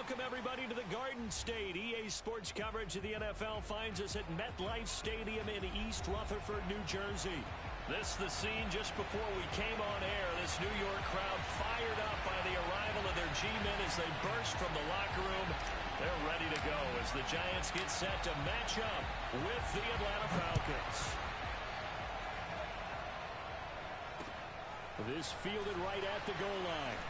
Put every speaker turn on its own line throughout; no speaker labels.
welcome everybody to the Garden State. EA Sports coverage of the NFL finds us at MetLife Stadium in East Rutherford, New Jersey. This is the scene just before we came on air. This New York crowd fired up by the arrival of their G-men as they burst from the locker room. They're ready to go as the Giants get set to match up with the Atlanta Falcons. This fielded right at the goal line.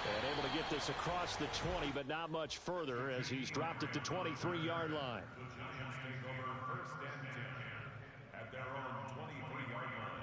And able to get this across the 20, but not much further as he's dropped it to 23-yard line.
The Giants take over first and 10 at their own 23-yard line.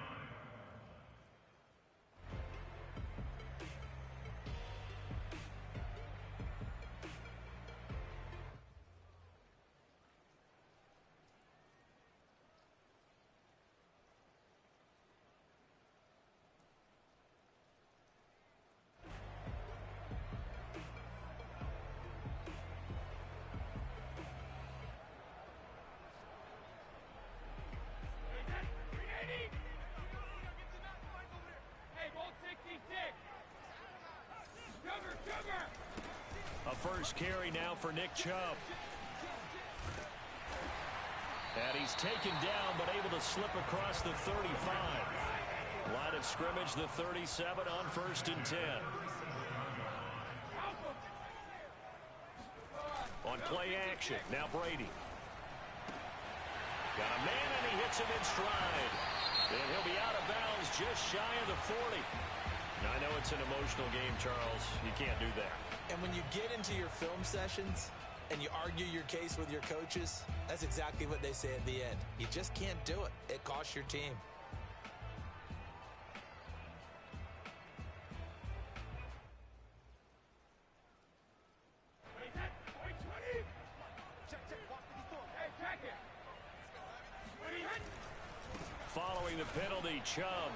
A first carry now for Nick Chubb. And he's taken down, but able to slip across the 35. Line of scrimmage, the 37 on first and 10. On play action, now Brady. Got a man, and he hits him in stride. And he'll be out of bounds just shy of the 40. Now, I know it's an emotional game, Charles. You can't do that.
And when you get into your film sessions and you argue your case with your coaches, that's exactly what they say at the end. You just can't do it. It costs your team.
Following the penalty, Chubb.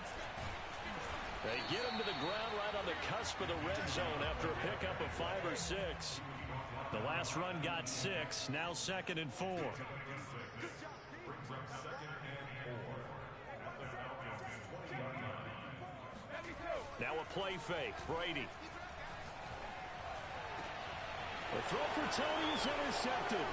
They get him to the ground right on the cusp of the red zone after a pickup of 5 or 6. The last run got 6. Now 2nd and 4. Now a play fake. Brady. The throw for Tony is intercepted.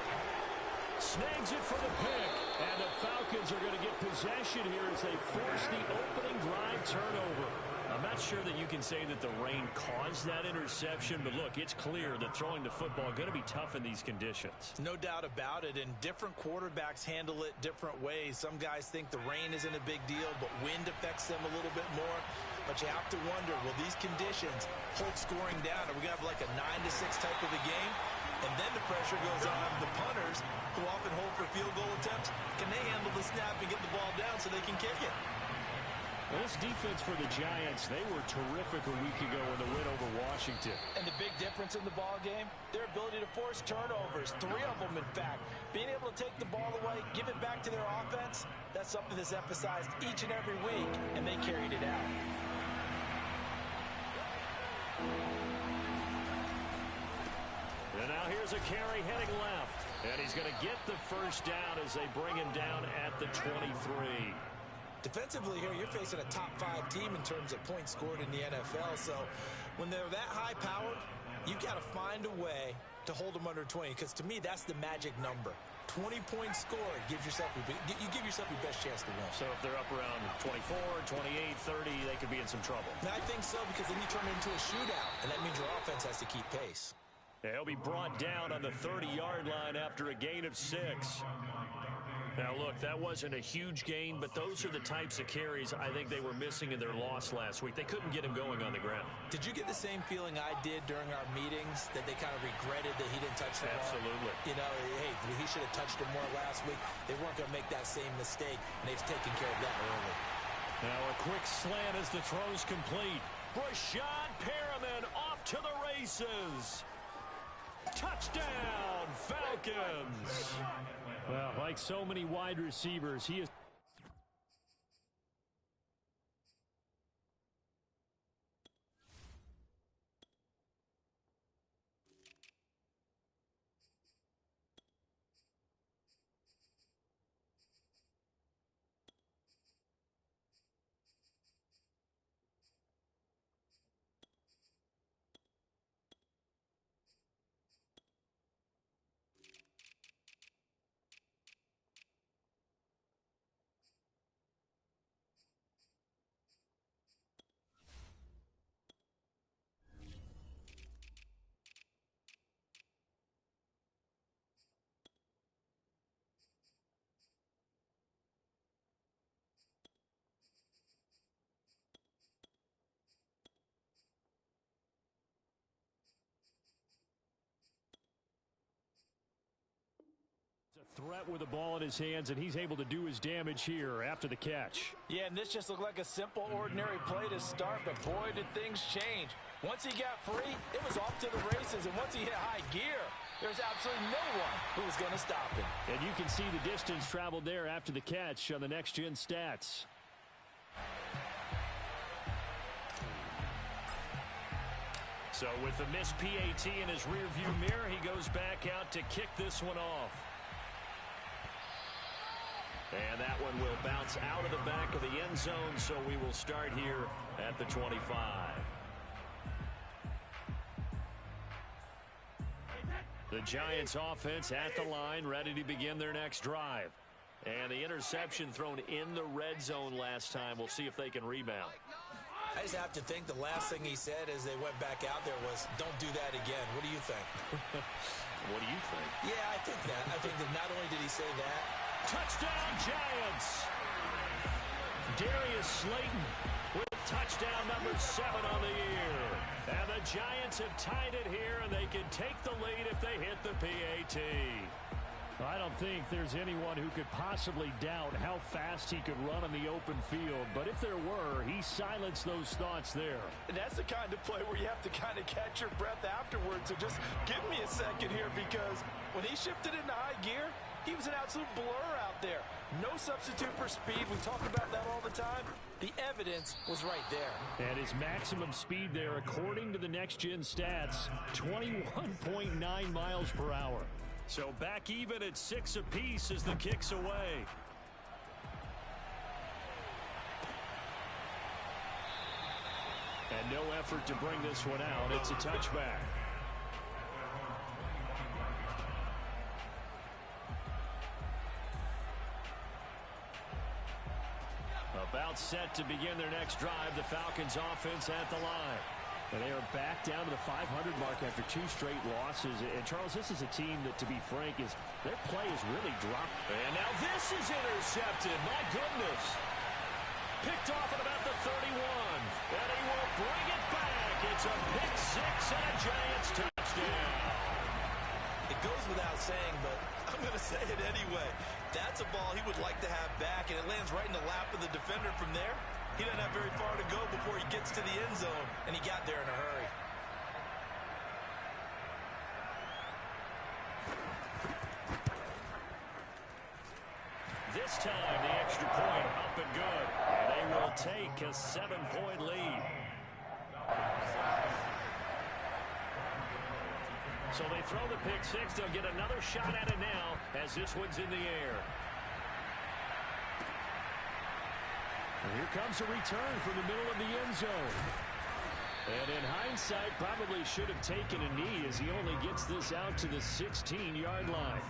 Snags it for the pick. And the Falcons are going to get possession here as they force the opening drive turnover. I'm not sure that you can say that the rain caused that interception, but look, it's clear that throwing the football is going to be tough in these conditions.
No doubt about it, and different quarterbacks handle it different ways. Some guys think the rain isn't a big deal, but wind affects them a little bit more. But you have to wonder, will these conditions hold scoring down? Are we going to have like a 9-6 type of a game? And then the pressure goes on the punters, who often hold for field goal attempts. Can they handle the snap and get the ball down so they can kick it?
Well, this defense for the Giants, they were terrific a week ago in the win over Washington.
And the big difference in the ball game, their ability to force turnovers, 3 of them, in fact. Being able to take the ball away, give it back to their offense, that's something that's emphasized each and every week, and they carried it out.
And now here's a carry heading left. And he's going to get the first down as they bring him down at the 23.
Defensively here, you're facing a top-5 team in terms of points scored in the NFL. So when they're that high-powered, you've got to find a way to hold them under 20. Because to me, that's the magic number. 20 points scored gives yourself you give yourself your best chance to win.
So if they're up around 24, 28, 30, they could be in some trouble.
And I think so, because then you turn it into a shootout, and that means your offense has to keep pace.
Yeah, he'll be brought down on the 30-yard line after a gain of 6. Now, look, that wasn't a huge gain, but those are the types of carries I think they were missing in their loss last week. They couldn't get him going on the ground.
Did you get the same feeling I did during our meetings, that they kind of regretted that he didn't touch the ball?
Absolutely.
You know, hey, he should have touched it more last week. They weren't going to make that same mistake, and they've taken care of that early.
Now a quick slant as the throw's complete. Brashad Perriman off to the races. Touchdown, Falcons. Well, like so many wide receivers, he is threat with the ball in his hands, and he's able to do his damage here after the catch.
Yeah, and this just looked like a simple, ordinary play to start, but boy, did things change. Once he got free, it was off to the races, and once he hit high gear, there's absolutely no one who was going to stop him.
And you can see the distance traveled there after the catch on the next-gen stats. So with the missed PAT in his rearview mirror, he goes back out to kick this one off. And that one will bounce out of the back of the end zone, so we will start here at the 25. The Giants offense at the line, ready to begin their next drive. And the interception thrown in the red zone last time. We'll see if they can rebound.
I just have to think the last thing he said as they went back out there was, don't do that again. What do you think?
What do you think?
Yeah, I think that. I think that not only did he say that.
Touchdown, Giants! Darius Slayton with touchdown number 7 on the year. And the Giants have tied it here, and they can take the lead if they hit the PAT. I don't think there's anyone who could possibly doubt how fast he could run on the open field. But if there were, he silenced those thoughts there.
And that's the kind of play where you have to kind of catch your breath afterwards. So just give me a second here, because when he shifted into high gear, he was an absolute blur out there. No substitute for speed. We talk about that all the time. The evidence was right there.
And his maximum speed there, according to the next-gen stats, 21.9 miles per hour. So back even at 6 apiece as the kick's away. And no effort to bring this one out. It's a touchback. About set to begin their next drive, the Falcons offense at the line. And they are back down to the 500 mark after 2 straight losses. And, Charles, this is a team that, to be frank, their play is really dropped. And now this is intercepted. My goodness. Picked off at about the 31. And he will bring it back. It's a pick 6 and a Giants touchdown.
It goes without saying, but I'm going to say it anyway. That's a ball he would like to have back, and it lands right in the lap of the defender from there. He doesn't have very far to go before he gets to the end zone, and he got there in a hurry.
This time, the extra point up and good. And they will take a 7-point lead. So they throw the pick 6. They'll get another shot at it now as this one's in the air. And here comes a return from the middle of the end zone. And in hindsight, probably should have taken a knee as he only gets this out to the 16-yard line.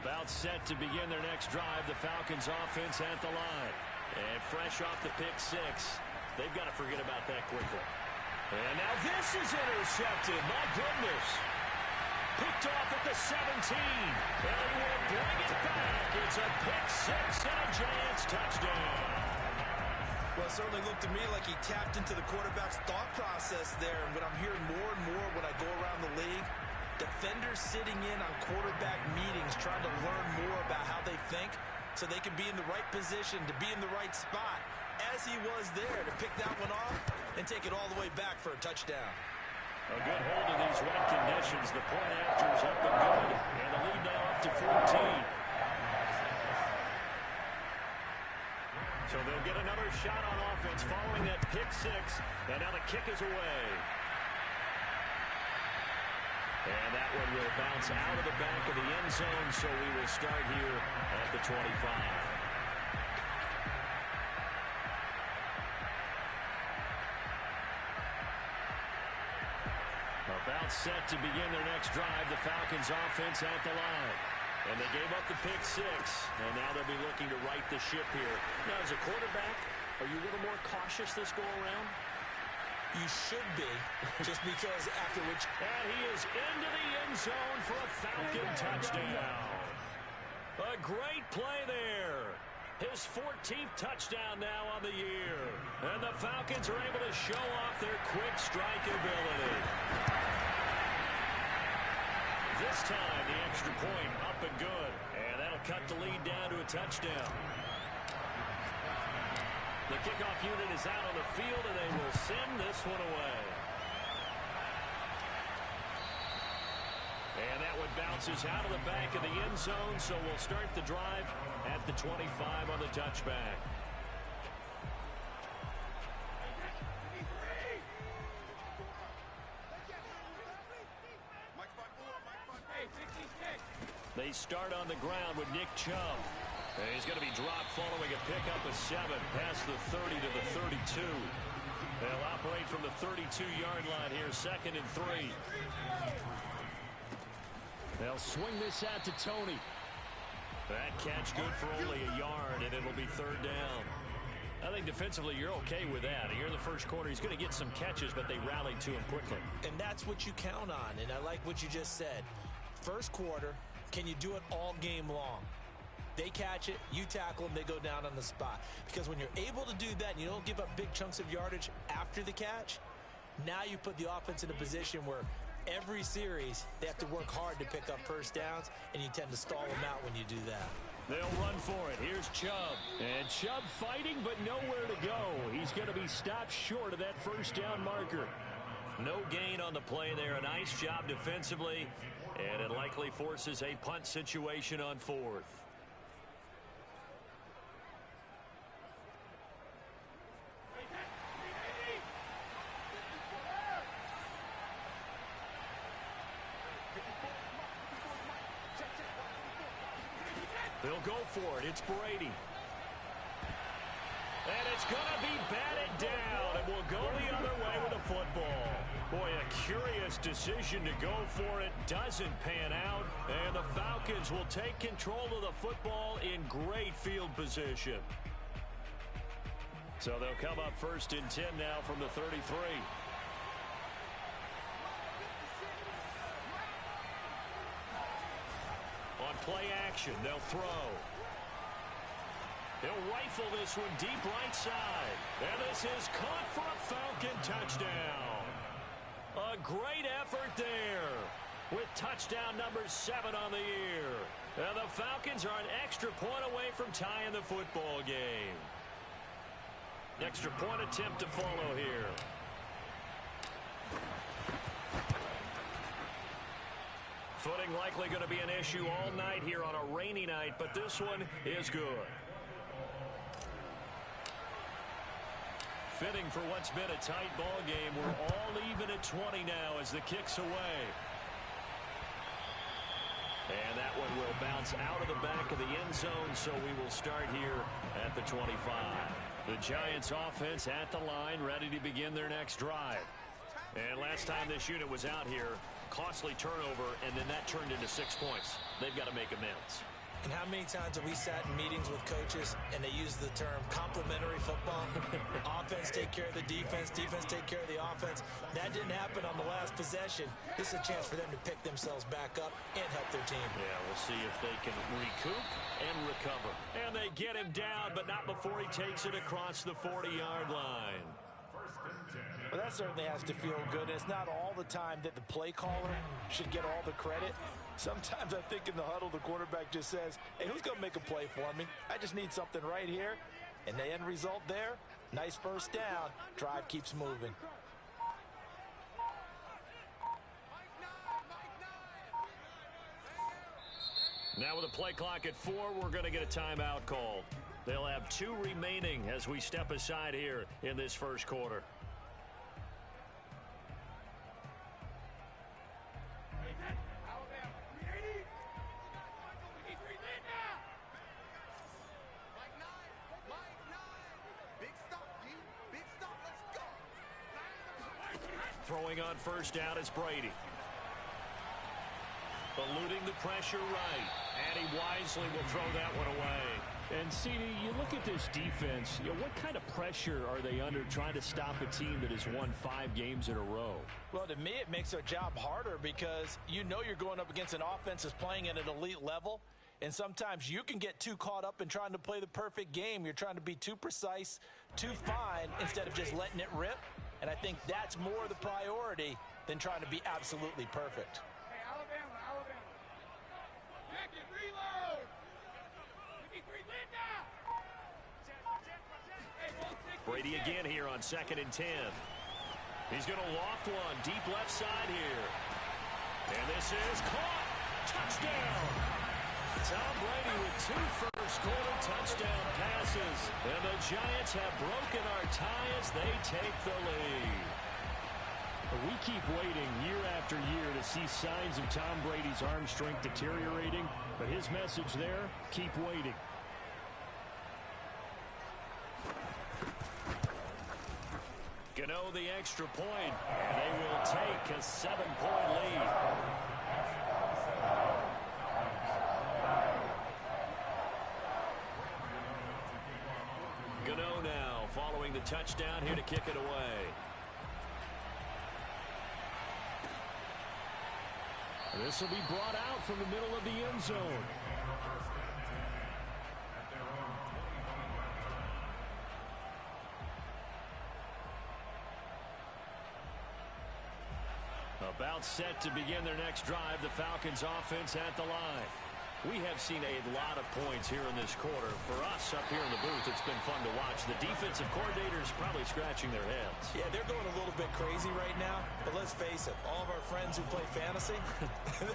About set to begin their next drive, the Falcons offense at the line. And fresh off the pick 6, they've got to forget about that quickly. And now this is intercepted. My goodness. Picked off at the 17. And he will bring it back. It's a pick 6 and a Giants touchdown.
Well, it certainly looked to me like he tapped into the quarterback's thought process there. And what I'm hearing more and more when I go around the league, defenders sitting in on quarterback meetings trying to learn more about how they think so they can be in the right position, to be in the right spot, as he was there to pick that one off and take it all the way back for a touchdown.
A good hold of these wet conditions. The point after is up and good. And the lead now up to 14. So they'll get another shot on offense following that pick 6. And now the kick is away. And that one will bounce out of the back of the end zone. So we will start here at the 25. About set to begin their next drive, the Falcons offense at the line. And they gave up the pick 6, and now they'll be looking to right the ship here. Now, as a quarterback, are you a little more cautious this go-around?
You should be, just because after which...
And he is into the end zone for a Falcon touchdown. A great play there. His 14th touchdown now on the year. And the Falcons are able to show off their quick strike ability. This time, the extra point up and good. And that'll cut the lead down to a touchdown. The kickoff unit is out on the field, and they will send this one away. And that one bounces out of the back of the end zone, so we'll start the drive at the 25 on the touchback. They start on the ground with Nick Chubb. And he's going to be dropped following a pickup of 7 past the 30 to the 32. They'll operate from the 32-yard line here, 2nd and 3. They'll swing this out to Tony. That catch good for only a yard, and it'll be 3rd down. I think defensively you're okay with that. Here in the first quarter, he's going to get some catches, but they rallied to him quickly.
And that's what you count on, and I like what you just said. First quarter, can you do it all game long? They catch it, you tackle them, they go down on the spot. Because when you're able to do that and you don't give up big chunks of yardage after the catch, now you put the offense in a position where every series they have to work hard to pick up first downs, and you tend to stall them out when you do that.
They'll run for it. Here's Chubb. And Chubb fighting, but nowhere to go. He's going to be stopped short of that first down marker. No gain on the play there. A nice job defensively, and it likely forces a punt situation on 4th. They'll go for it. It's Brady. And it's going to be batted down, and will go the other way with the football. Boy, a curious decision to go for it. Doesn't pan out, and the Falcons will take control of the football in great field position. So they'll come up 1st and 10 now from the 33. On play action, they'll throw. He'll rifle this one deep right side. And this is caught for a Falcon touchdown. A great effort there with touchdown number 7 on the year. And the Falcons are an extra point away from tying the football game. Extra point attempt to follow here. Footing likely going to be an issue all night here on a rainy night, but this one is good. Fitting for what's been a tight ball game. We're all even at 20 now as the kick's away. And that one will bounce out of the back of the end zone, so we will start here at the 25. The Giants offense at the line, ready to begin their next drive. And last time this unit was out here, costly turnover, and then that turned into 6 points. They've got to make amends.
And how many times have we sat in meetings with coaches and they use the term complementary football? Offense take care of the defense, defense take care of the offense. That didn't happen on the last possession. This is a chance for them to pick themselves back up and help their team.
Yeah, we'll see if they can recoup and recover. And they get him down, but not before he takes it across the 40-yard line.
Well, that certainly has to feel good. It's not all the time that the play caller should get all the credit. Sometimes I think in the huddle, the quarterback just says, hey, who's going to make a play for me? I just need something right here. And the end result there, nice first down. Drive keeps moving.
Now with a play clock at 4, we're going to get a timeout called. They'll have 2 remaining as we step aside here in this first quarter. Throwing on first down is Brady. Eluding the pressure right. And he wisely will throw that one away.
And, CD, you look at this defense, what kind of pressure are they under trying to stop a team that has won 5 games in a row?
Well, to me, it makes their job harder because you know you're going up against an offense that's playing at an elite level. And sometimes you can get too caught up in trying to play the perfect game. You're trying to be too precise, too fine, instead of just letting it rip. And I think that's more the priority than trying to be absolutely perfect.
Hey, Alabama.
Brady again here on 2nd and 10. He's going to loft one deep left side here. And this is caught. Touchdown. Tom Brady with 2 first-quarter touchdown passes. And the Giants have broken our tie as they take the lead.
We keep waiting year after year to see signs of Tom Brady's arm strength deteriorating. But his message there, keep waiting.
Gano the extra point, and they will take a 7-point lead. Gano now following the touchdown here to kick it away.
This will be brought out from the middle of the end zone.
About set to begin their next drive, the Falcons offense at the line. We have seen a lot of points here in this quarter. For us up here in the booth, it's been fun to watch. The defensive coordinators probably scratching their heads.
Yeah, they're going a little bit crazy right now. But let's face it, all of our friends who play fantasy,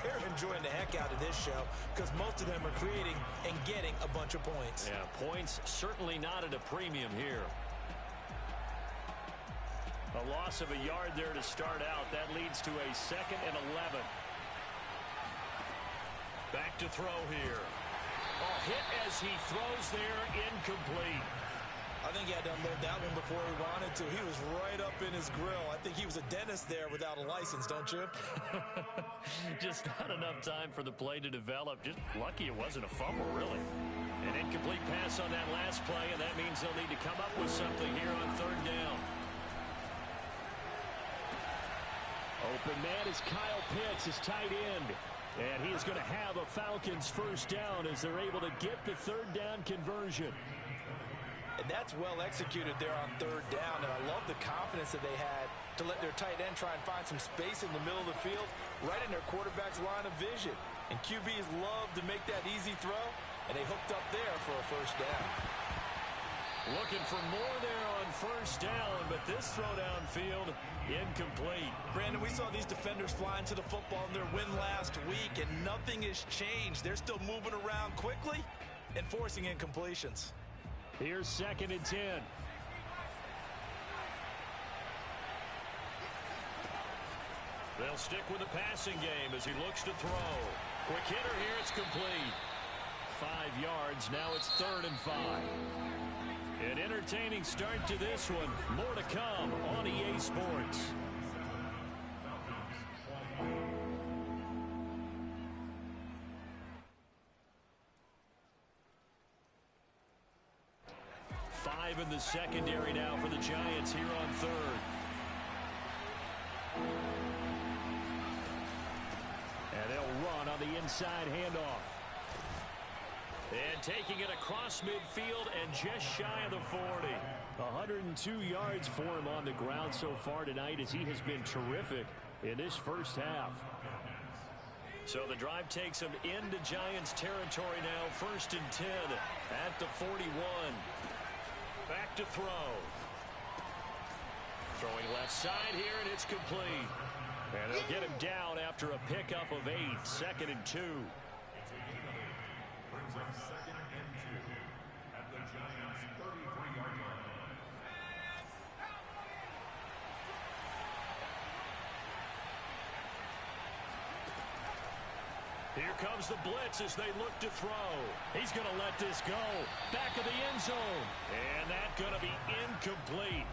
they're enjoying the heck out of this show because most of them are creating and getting a bunch of points.
Yeah, points certainly not at a premium here. A loss of a yard there to start out. That leads to a 2nd and 11. Back to throw here. Oh, hit as he throws there, incomplete.
I think he had to unload that one before he wanted to. He was right up in his grill. I think he was a dentist there without a license, don't you?
Just not enough time for the play to develop. Just lucky it wasn't a fumble, really. An incomplete pass on that last play, and that means they'll need to come up with something here on 3rd down.
Open man is Kyle Pitts, his tight end. And he is going to have a Falcons first down as they're able to get the 3rd down conversion.
And that's well executed there on 3rd down. And I love the confidence that they had to let their tight end try and find some space in the middle of the field, right in their quarterback's line of vision. And QBs love to make that easy throw, and they hooked up there for a first down.
Looking for more there on 1st down, but this throw downfield, incomplete.
Brandon, we saw these defenders flying to the football in their win last week, and nothing has changed. They're still moving around quickly and forcing incompletions.
Here's 2nd and 10.
They'll stick with the passing game as he looks to throw. Quick hitter here, it's complete.
5 yards, now it's 3rd and 5.
An entertaining start to this one. More to come on EA Sports. Five in the secondary now for the Giants here on 3rd.
And they'll run on the inside handoff.
And taking it across midfield and just shy of the 40.
102 yards for him on the ground so far tonight as he has been terrific in this first half.
So the drive takes him into Giants territory now. 1st and 10 at the 41. Back to throw. Throwing left side here, and it's complete. And they'll get him down after a pickup of 8. 2nd and 2.
Brings up 2nd and 2 at the Giants' 33-yard line.
Here comes the blitz as they look to throw. He's going to let this go. Back of the end zone. And that's going to be incomplete.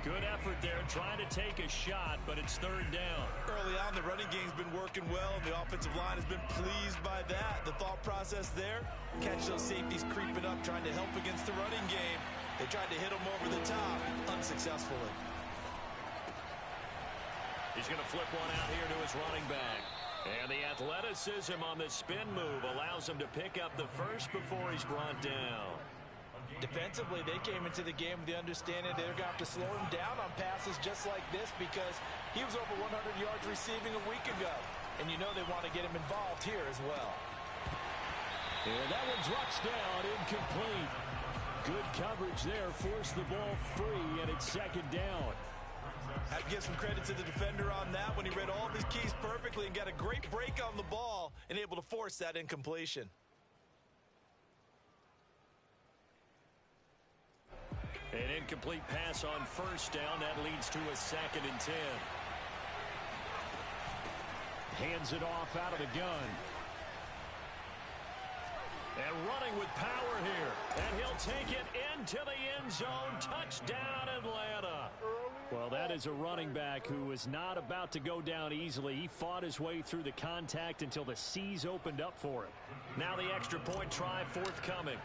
Good effort there trying to take a shot, but it's 3rd down.
Early on, the running game's been working well, and the offensive line has been pleased by that. The thought process there, catch those safeties creeping up, trying to help against the running game. They tried to hit them over the top, unsuccessfully.
He's going to flip one out here to his running back. And the athleticism on the spin move allows him to pick up the first before he's brought down.
Defensively, they came into the game with the understanding they're going to have to slow him down on passes just like this because he was over 100 yards receiving a week ago. And you know they want to get him involved here as well.
And that one drops down, incomplete. Good coverage there. Forced the ball free, and it's second down.
I have to give some credit to the defender on that when he read all of his keys perfectly and got a great break on the ball and able to force that incompletion.
An incomplete pass on first down. That leads to a 2nd and 10. Hands it off out of the gun. And running with power here. And he'll take it into the end zone. Touchdown, Atlanta. Well, that is a running back who is not about to go down easily. He fought his way through the contact until the seas opened up for him. Now the extra point try forthcoming.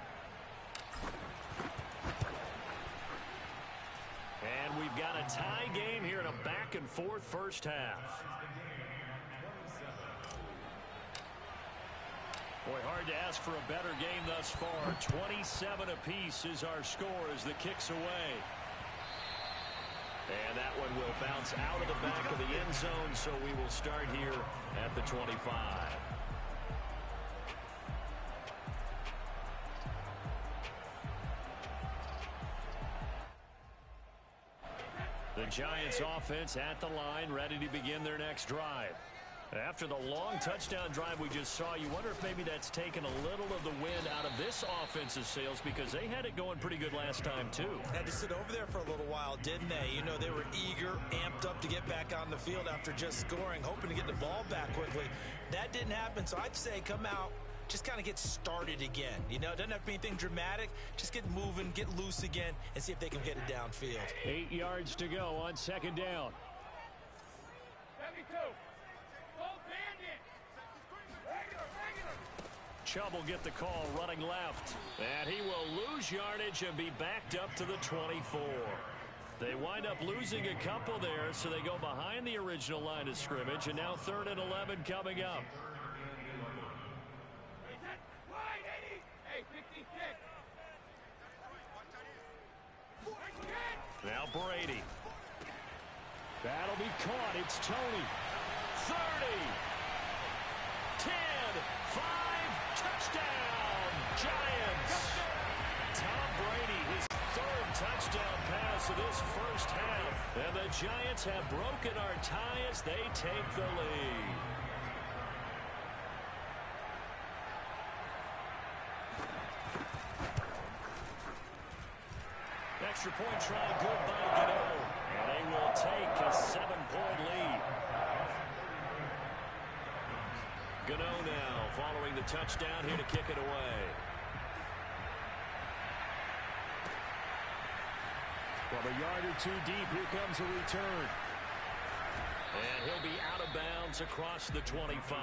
And we've got a tie game here in a back-and-forth first half. Boy, hard to ask for a better game thus far. 27 apiece is our score as the kick's away. And that one will bounce out of the back of the end zone, so we will start here at the 25. The Giants offense at the line, ready to begin their next drive. After the long touchdown drive we just saw, you wonder if maybe that's taken a little of the wind out of this offense's sails, because they had it going pretty good last time, too.
Had to sit over there for a little while, didn't they? You know, they were eager, amped up to get back on the field after just scoring, hoping to get the ball back quickly. That didn't happen, so I'd say come out, just kind of get started again. You know, it doesn't have to be anything dramatic. Just get moving, get loose again, and see if they can get it downfield.
8 yards to go on second down.
72.
Chubb will get the call running left. And he will lose yardage and be backed up to the 24. They wind up losing a couple there, so they go behind the original line of scrimmage, and now 3rd and 11 coming up. Now Brady. That'll be caught. It's Tony. 30. 10. 5. Touchdown, Giants. Tom Brady, his 3rd touchdown pass of this first half. And the Giants have broken our tie as they take the lead. Extra point try good by Gano. And they will take a 7-point lead. Gano now following the touchdown here to kick it away. Well, a yard or two deep, here comes a return. And he'll be out of bounds across the 25.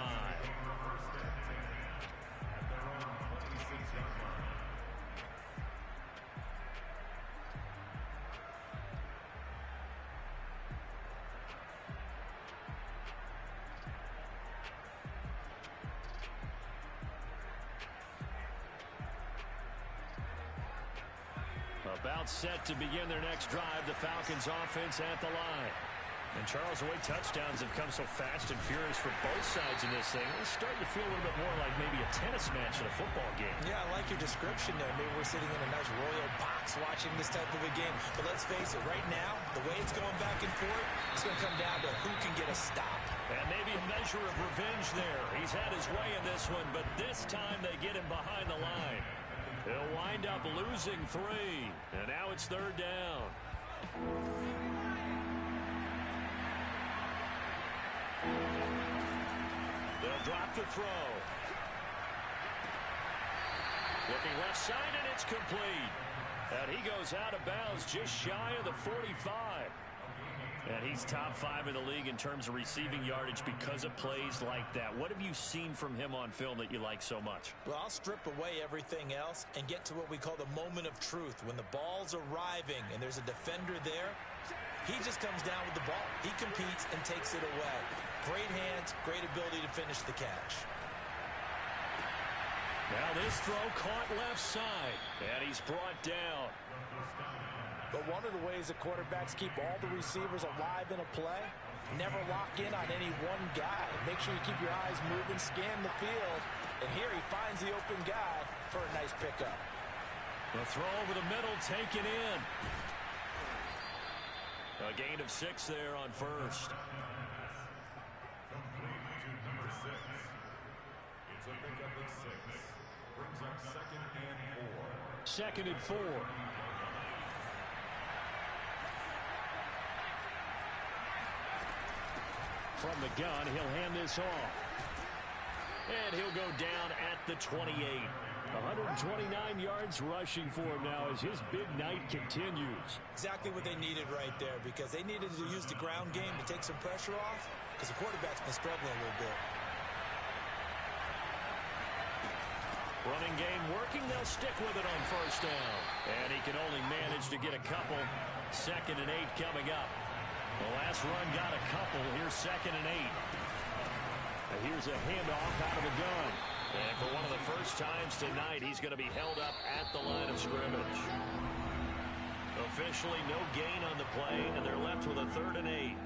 About set to begin their next drive, the Falcons offense at the line. And Charles, the way touchdowns have come so fast and furious for both sides in this thing, it's starting to feel a little bit more like maybe a tennis match in a football game. Yeah, I like your description there. Maybe we're sitting in a nice royal box watching this type of a game. But let's face it, right now, the way it's going back and forth, it's going to come down to who can get a stop. And maybe a measure of revenge there. He's had his way in this one, but this time they get him behind the line. He'll wind up losing 3. And now it's 3rd down. They'll drop the throw. Looking left side, and it's complete. And he goes out of bounds just shy of the 45. And he's top 5 in the league in terms of receiving yardage because of plays like that. What have you seen from him on film that you like so much? Well, I'll strip away everything else and get to what we call the moment of truth. When the ball's arriving and there's a defender there, he just comes down with the ball. He competes and takes it away. Great hands, great ability to finish the catch. Now this throw caught left side, and he's brought down. But one of the ways that quarterbacks keep all the receivers alive in a play, never lock in on any one guy. Make sure you keep your eyes moving, scan the field. And here he finds the open guy for a nice pickup.
The throw over the middle, taken in. A gain of 6 there on first.
Complete to number 6. It's a pickup of 6. Brings up 2nd and 4.
2nd and 4. From the gun, he'll hand this off. And he'll go down at the 28. 129 yards rushing for him now as his big night continues.
Exactly what they needed right there, because they needed to use the ground game to take some pressure off, because the quarterback's been struggling a little bit.
Running game working. They'll stick with it on first down. And he can only manage to get a couple. 2nd and 8 coming up. The last run got a couple. Here's 2nd and 8. And here's a handoff out of the gun. And for one of the first times tonight, he's going to be held up at the line of scrimmage. Officially no gain on the play, and they're left with a 3rd and 8.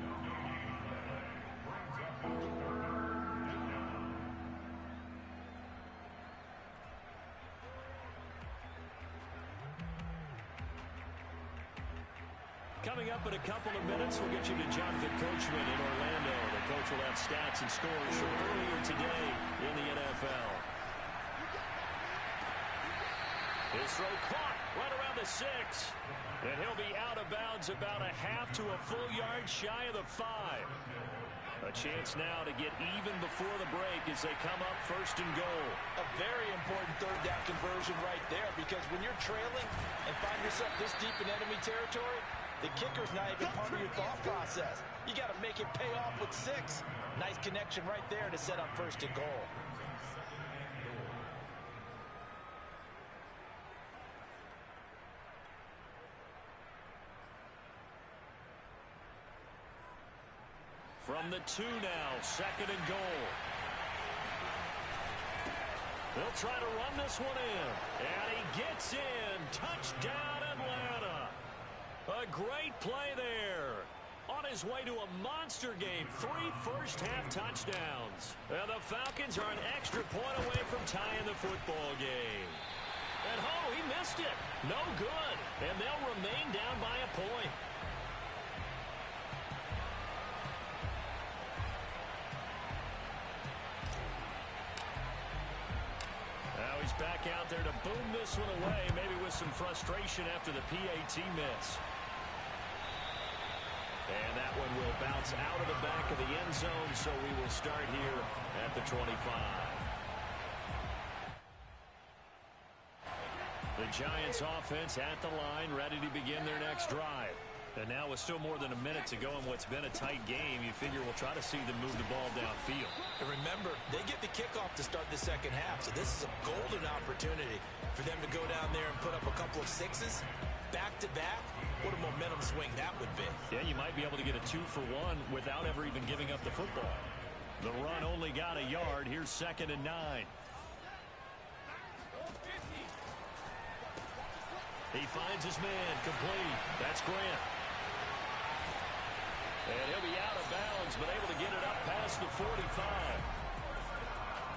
Coming up in a couple of minutes, we'll get you to Jonathan Coachman in Orlando. The coach will have stats and scores from earlier today in the NFL. His throw caught right around the 6. And he'll be out of bounds about a half to a full yard shy of the 5. A chance now to get even before the break as they come up 1st and goal.
A very important 3rd down conversion right there, because when you're trailing and find yourself this deep in enemy territory, the kicker's not even part of your thought process. You got to make it pay off with 6. Nice connection right there to set up 1st and goal.
From the 2 now, 2nd and goal. They'll try to run this one in. And he gets in. Touchdown, Atlanta. A great play there. On his way to a monster game. 3 first-half touchdowns. And the Falcons are an extra point away from tying the football game. And he missed it. No good. And they'll remain down by a point. Now he's back out there to boom this one away, maybe with some frustration after the PAT miss. And that one will bounce out of the back of the end zone, so we will start here at the 25. The Giants offense at the line, ready to begin their next drive. And now with still more than a minute to go in what's been a tight game, you figure we'll try to see them move the ball downfield.
And remember, they get the kickoff to start the 2nd half, so this is a golden opportunity for them to go down there and put up a couple of 6s back-to-back. What a momentum swing that would be.
Yeah, you might be able to get a 2-for-1 without ever even giving up the football. The run only got a yard. Here's 2nd and 9. He finds his man, complete. That's Grant. And he'll be out of bounds, but able to get it up past the 45.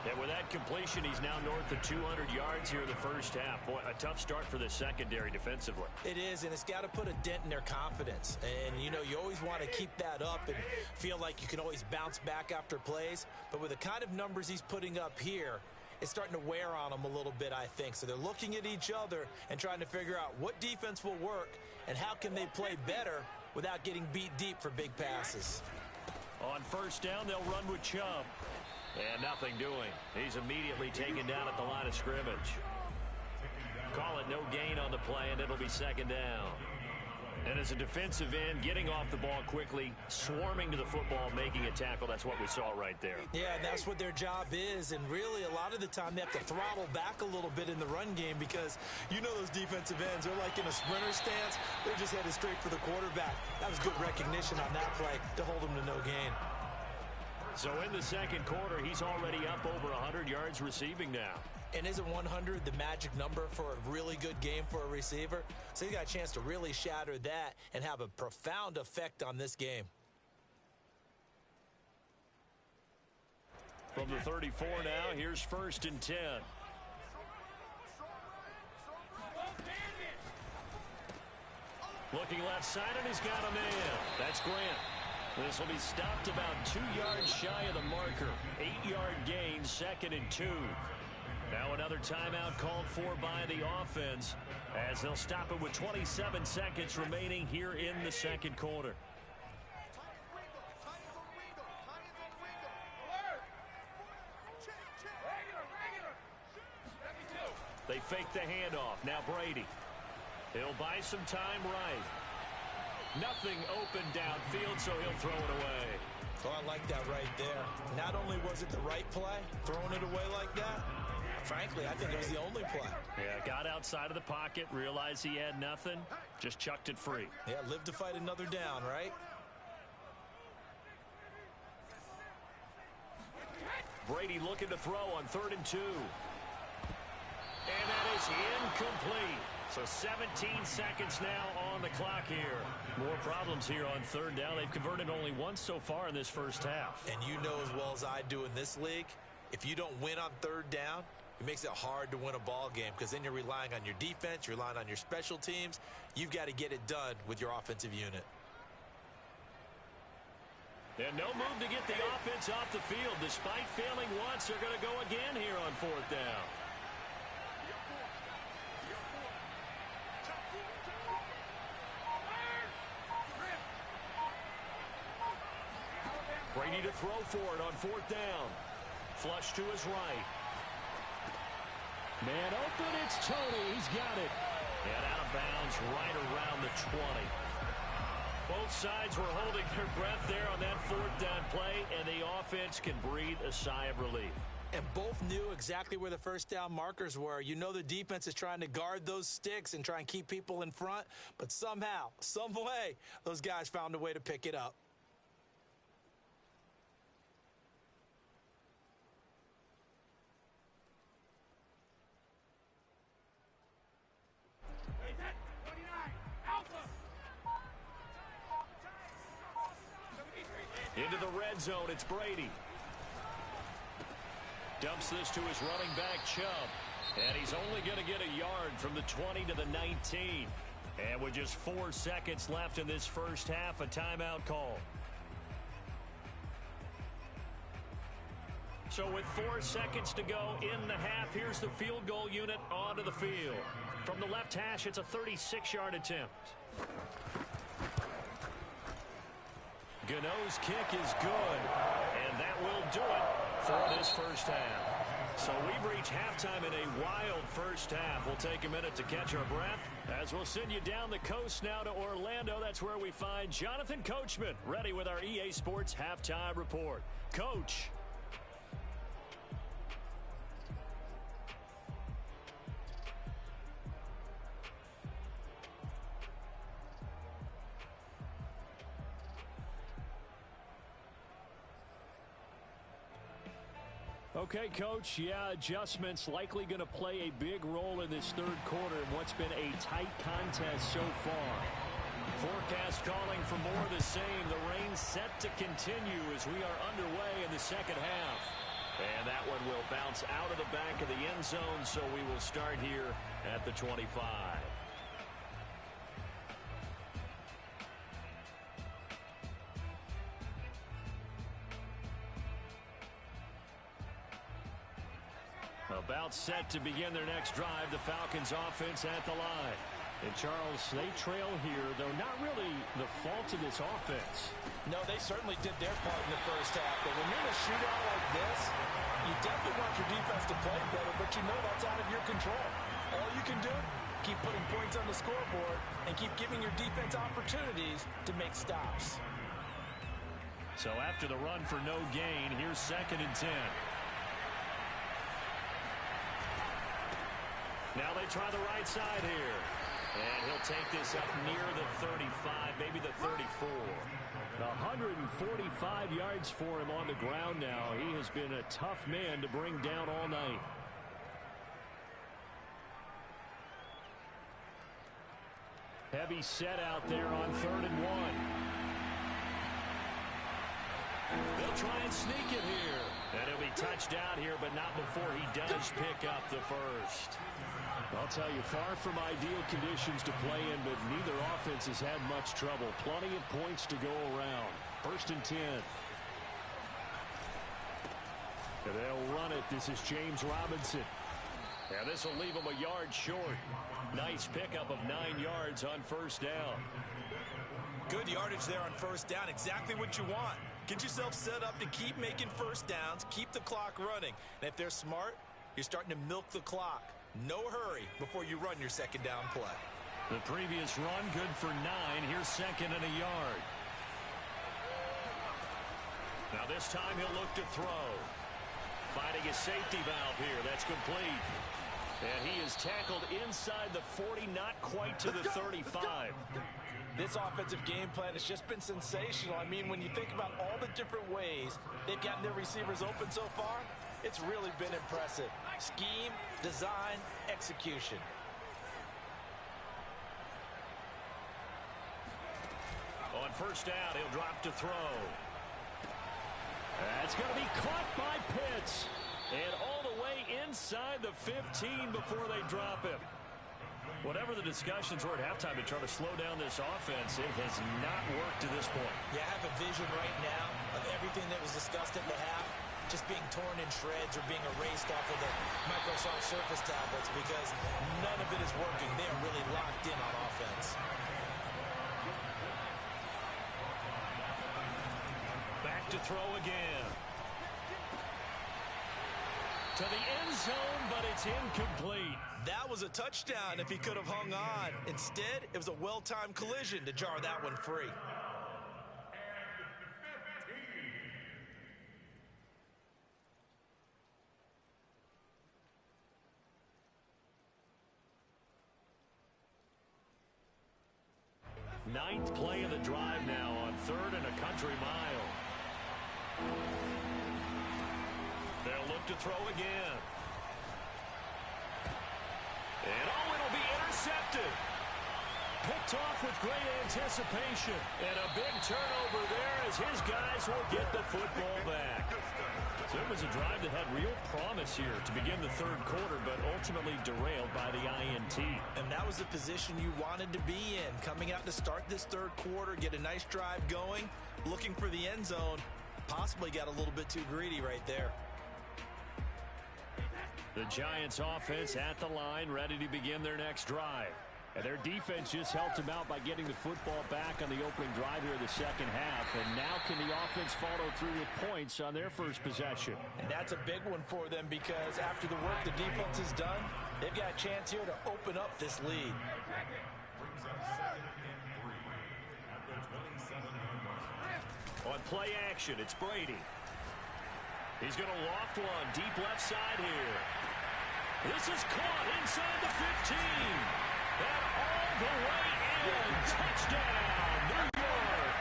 And with that completion, he's now north of 200 yards here in the first half. Boy, a tough start for the secondary defensively.
It is, and it's got to put a dent in their confidence. And, you know, you always want to keep that up and feel like you can always bounce back after plays. But with the kind of numbers he's putting up here, it's starting to wear on them a little bit, I think. So they're looking at each other and trying to figure out what defense will work and how can they play better without getting beat deep for big passes.
On first down, they'll run with Chubb. And nothing doing. He's immediately taken down at the line of scrimmage. Call it no gain on the play, and it'll be 2nd down. And as a defensive end, getting off the ball quickly, swarming to the football, making a tackle, that's what we saw right there.
Yeah, and that's what their job is. And really, a lot of the time, they have to throttle back a little bit in the run game because you know those defensive ends, they're like in a sprinter stance. They're just headed straight for the quarterback. That was good recognition on that play to hold them to no gain.
So in the second quarter, he's already up over 100 yards receiving now.
And isn't 100 the magic number for a really good game for a receiver? So he's got a chance to really shatter that and have a profound effect on this game.
From the 34 now, here's 1st and 10. Looking left side, and he's got a man. That's Grant. This will be stopped about 2 yards shy of the marker. 8-yard gain, 2nd and 2. Now another timeout called for by the offense as they'll stop it with 27 seconds remaining here in the second quarter. They fake the handoff. Now Brady. He'll buy some time right. Nothing open downfield, so he'll throw it away.
Oh, I like that right there. Not only was it the right play, throwing it away like that, frankly, I think it was the only play.
Yeah, got outside of the pocket, realized he had nothing, just chucked it free.
Yeah, live to fight another down, right?
Brady looking to throw on 3rd and 2. And that is incomplete. So 17 seconds now on the clock here. More problems here on 3rd down. They've converted only once so far in this first half.
And you know as well as I do in this league, if you don't win on 3rd down, it makes it hard to win a ball game because then you're relying on your defense, you're relying on your special teams. You've got to get it done with your offensive unit.
And no move to get the offense off the field. Despite failing once, they're going to go again here on 4th down. Brady to throw for it on 4th down. Flush to his right. Man open, it's Tony. He's got it. And out of bounds right around the 20. Both sides were holding their breath there on that 4th down play, and the offense can breathe a sigh of relief.
And both knew exactly where the first down markers were. You know the defense is trying to guard those sticks and try and keep people in front, but somehow, some way, those guys found a way to pick it up.
Into the red zone, it's Brady. Dumps this to his running back, Chubb. And he's only going to get a yard from the 20 to the 19. And with just 4 seconds left in this first half, a timeout call. So with 4 seconds to go in the half, here's the field goal unit onto the field. From the left hash, it's a 36-yard attempt. Gano's kick is good, and that will do it for this first half. So we've reached halftime in a wild first half. We'll take a minute to catch our breath as we'll send you down the coast now to Orlando. That's where we find Jonathan Coachman ready with our EA Sports Halftime Report. Coach. Okay, Coach, yeah, adjustments likely going to play a big role in this third quarter in what's been a tight contest so far. Forecast calling for more of the same. The rain set to continue as we are underway in the second half. And that one will bounce out of the back of the end zone, so we will start here at the 25. About set to begin their next drive, the Falcons offense at the line. And Charles, they trail here, though not really the fault of this offense.
No, they certainly did their part in the first half. But when you're in a shootout like this, you definitely want your defense to play better, but you know that's out of your control. All you can do, keep putting points on the scoreboard and keep giving your defense opportunities to make stops.
So after the run for no gain, here's 2nd and 10. Now they try the right side here. And he'll take this up near the 35, maybe the 34. 145 yards for him on the ground now. He has been a tough man to bring down all night. Heavy set out there on 3rd and 1. They'll try and sneak it here. And he'll be touched out here, but not before he does pick up the first. I'll tell you, far from ideal conditions to play in, but neither offense offense has had much trouble. Plenty of points to go around. 1st and 10. And they'll run it. This is James Robinson. And this will leave him a yard short. Nice pickup of 9 yards on 1st down.
Good yardage there on 1st down. Exactly what you want. Get yourself set up to keep making 1st downs. Keep the clock running. And if they're smart, you're starting to milk the clock. No hurry before you run your 2nd down play.
The previous run good for 9. Here's 2nd and a yard. Now this time he'll look to throw. Finding a safety valve here. That's complete. And he is tackled inside the 40, not quite to the 35.
This offensive game plan has just been sensational. I mean, when you think about all the different ways they've gotten their receivers open so far, it's really been impressive. Scheme, design, execution.
On 1st down, he'll drop to throw. That's going to be caught by Pitts. And all the way inside the 15 before they drop him. Whatever the discussions were at halftime to try to slow down this offense, it has not worked to this point.
Yeah, I have a vision right now of everything that was discussed at the half just being torn in shreds or being erased off of the Microsoft Surface tablets because none of it is working. They are really locked in on offense.
Back to throw again. To the end zone, but it's incomplete.
That was a touchdown if he could have hung on. Instead, it was a well-timed collision to jar that one free.
Ninth play of the drive now on 3rd and a country mile. They'll look to throw again. And it'll be intercepted. Picked off with great anticipation. And a big turnover there as his guys will get the football back. So it was a drive that had real promise here to begin the 3rd quarter, but ultimately derailed by the INT.
And that was the position you wanted to be in. Coming out to start this 3rd quarter, get a nice drive going, looking for the end zone. Possibly got a little bit too greedy right there.
The Giants offense at the line, ready to begin their next drive. And their defense just helped them out by getting the football back on the opening drive here in the 2nd half. And now can the offense follow through with points on their first possession?
And that's a big one for them because after the work the defense has done, they've got a chance here to open up this lead.
On play action, it's Brady. He's going to loft one deep left side here. This is caught inside the 15. And all the way in. Touchdown, New York.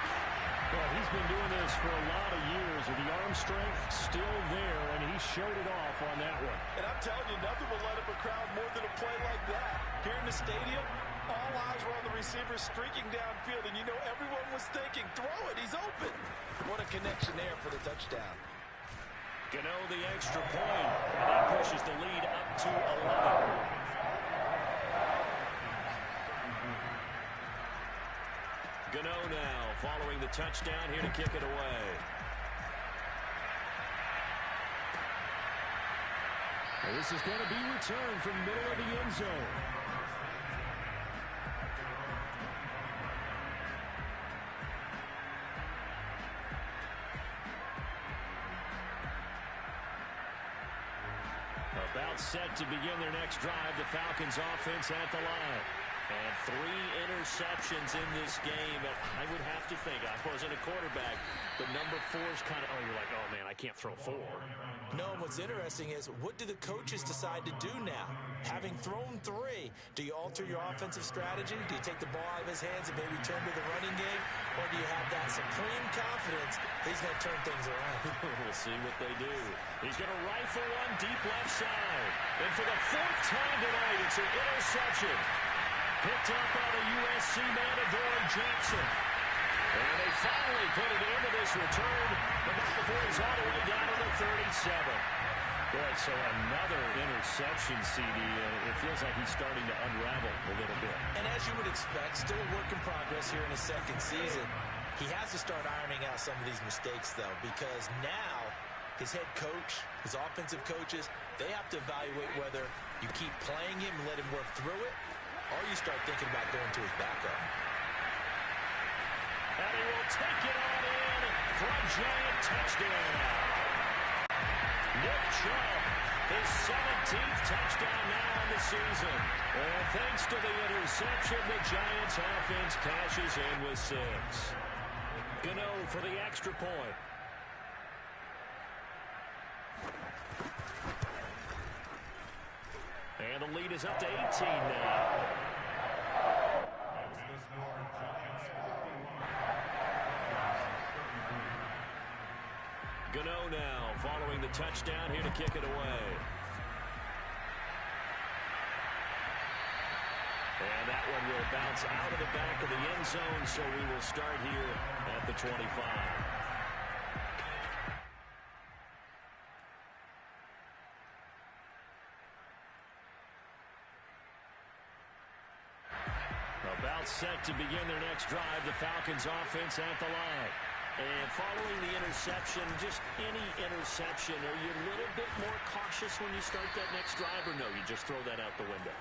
Well, he's been doing this for a lot of years, and the arm strength still there, and he showed it off on that one.
And I'm telling you, nothing will light up a crowd more than a play like that. Here in the stadium, all eyes were on the receiver streaking downfield, and you know everyone was thinking, throw it, he's open. What a connection there for the touchdown.
Gano the extra point, and that pushes the lead up to 11. Gano now following the touchdown here to kick it away. Well, this is going to be returned from the middle of the end zone. About set to begin their next drive, the Falcons offense at the line. And 3 interceptions in this game. I would have to think, I wasn't a quarterback, but number 4 is kind of, you're like, oh man, I can't throw 4.
No, what's interesting is, what do the coaches decide to do now? Having thrown 3, do you alter your offensive strategy? Do you take the ball out of his hands and maybe turn to the running game? Or do you have that supreme confidence he's going to turn things around?
We'll see what they do. He's going to rifle one deep left side. And for the 4th time tonight, it's an interception. Picked up by the USC man, Adoree Jackson. And they finally put it into this return, but not before he's all the way down to the 37.
Boy, so another interception, CD. It feels like he's starting to unravel a little bit.
And as you would expect, still a work in progress here in his second season. He has to start ironing out some of these mistakes, though, because now his head coach, his offensive coaches, they have to evaluate whether you keep playing him and let him work through it, or you start thinking about going to his backup.
And he will take it on in for a giant touchdown. Nick Chubb, his 17th touchdown now in the season. And thanks to the interception, the Giants offense cashes in with 6. Gano for the extra point. And the lead is up to 18 now. Gano now following the touchdown here to kick it away. And that one will bounce out of the back of the end zone, so we will start here at the 25. About set to begin their next drive, the Falcons offense at the line. And following the interception, just any interception, are you a little bit more cautious when you start that next drive, or no, you just throw that out the window?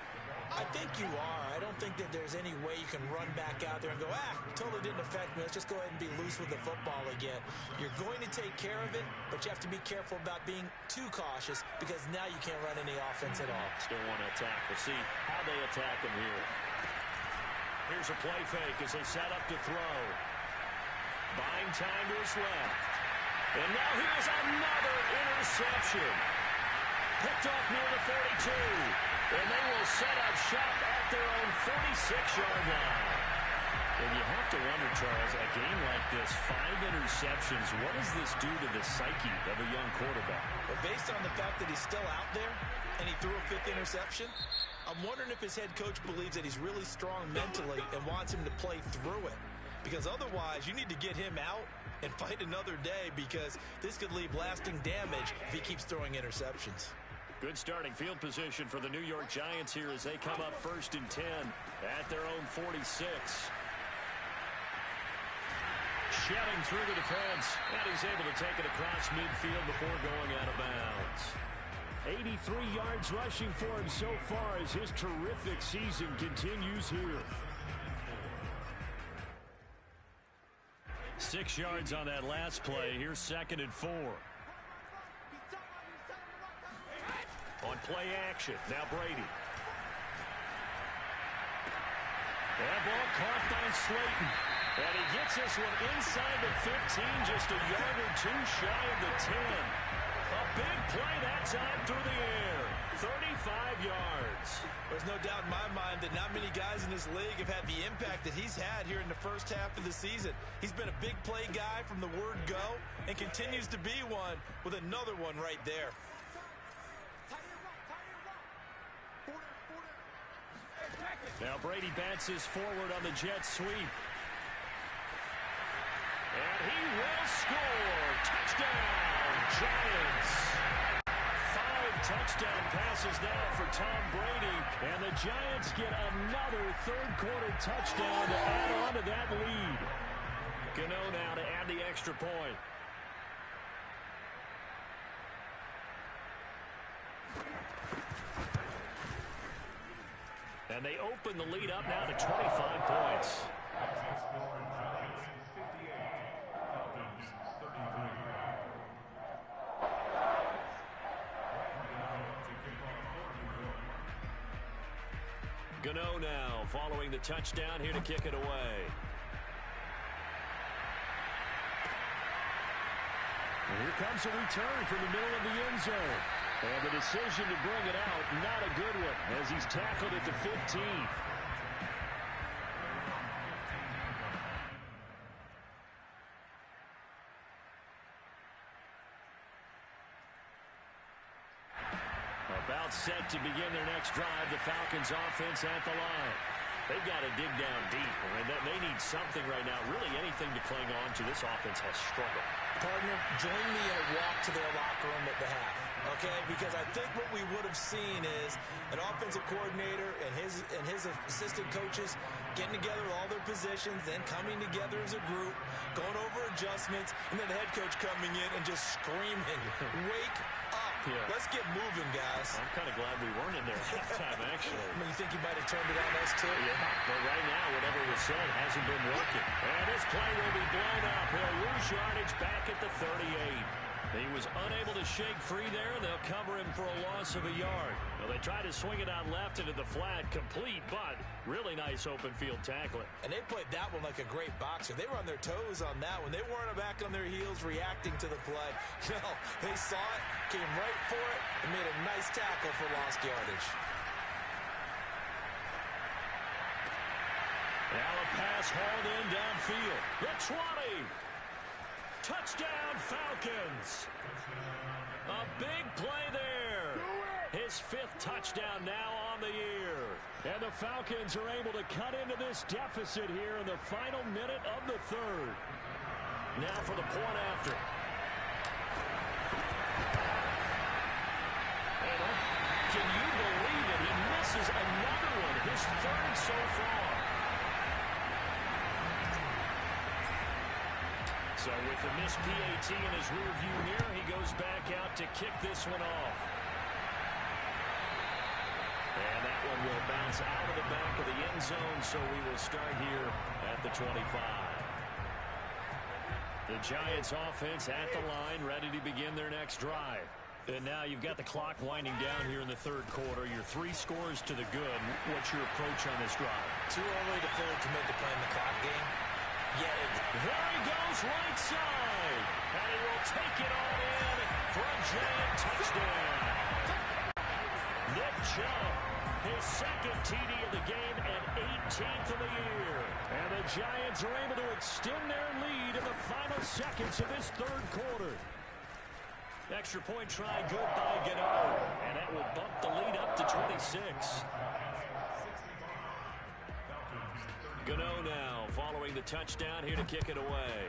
I think you are. I don't think that there's any way you can run back out there and go, totally didn't affect me. Let's just go ahead and be loose with the football again. You're going to take care of it, but you have to be careful about being too cautious because now you can't run any offense at all.
Still want to attack. We'll see how they attack him here. Here's a play fake as they set up to throw. Buying time to his left. And now here's another interception. Picked off near the 42. And they will set up shop at their own 46-yard line. And you have to wonder, Charles, a game like this, 5 interceptions, what does this do to the psyche of a young quarterback?
But based on the fact that he's still out there and he threw a 5th interception, I'm wondering if his head coach believes that he's really strong mentally and wants him to play through it. Because otherwise, you need to get him out and fight another day because this could leave lasting damage if he keeps throwing interceptions.
Good starting field position for the New York Giants here as they come up 1st and 10 at their own 46. Shedding through the defense, and he's able to take it across midfield before going out of bounds. 83 yards rushing for him so far as his terrific season continues here. 6 yards on that last play. Here's 2nd and 4. On play action, now Brady. That ball caught by Slayton. And he gets this one inside the 15, just a yard or 2 shy of the 10. A big play that time through the air. 35 yards.
There's no doubt in my mind that not many guys in this league have had the impact that he's had here in the first half of the season. He's been a big play guy from the word go and continues to be one with another one right there.
Now Brady bounces forward on the jet sweep. And he will score. Touchdown, Giants. 5 touchdown passes now for Tom Brady. And the Giants get another 3rd quarter touchdown to add on to that lead. Gano now to add the extra point. And they open the lead up now to 25 points. Gano now following the touchdown here to kick it away. And here comes a return from the middle of the end zone. And the decision to bring it out, not a good one, as he's tackled at the 15. About set to begin their next drive, the Falcons offense at the line. They've got to dig down deep. I mean, they need something right now, really anything to cling on to. This offense has struggled.
Partner, join me in a walk to their locker room at the half. Okay, because I think what we would have seen is an offensive coordinator and his assistant coaches getting together all their positions, then coming together as a group, going over adjustments, and then the head coach coming in and just screaming, "Wake up!
Yeah.
Let's get moving, guys."
I'm kind of glad we weren't in there at halftime, actually.
I mean, you think he might have turned it on us, too?
Yeah, but right now, whatever was said hasn't been working. And this play will be blown up. He'll lose yardage back at the 38. He was unable to shake free there, and they'll cover him for a loss of a yard. Well, they tried to swing it out left into the flat, complete, but really nice open field tackling.
And they played that one like a great boxer. They were on their toes on that one. They weren't back on their heels reacting to the play. No, they saw it, came right for it, and made a nice tackle for lost yardage.
Now a pass hauled in downfield. The 20. Touchdown, Falcons. A big play there. His 5th touchdown now on the year. And the Falcons are able to cut into this deficit here in the final minute of the 3rd. Now for the point after. And can you believe it? He misses another one. His 3rd so far. So with the missed PAT in his rear view mirror, he goes back out to kick this one off. And that one will bounce out of the back of the end zone, so we will start here at the 25. The Giants offense at the line, ready to begin their next drive. And now you've got the clock winding down here in the 3rd quarter. You're 3 scores to the good. What's your approach on this drive?
Too early to fully commit to playing the clock game.
There he goes right side. And he will take it all in for a Giant touchdown. Nick Chubb, his 2nd TD of the game and 18th of the year. And the Giants are able to extend their lead in the final seconds of this 3rd quarter. Extra point try good by Gano. And that will bump the lead up to 26. Gano now following the touchdown here to kick it away.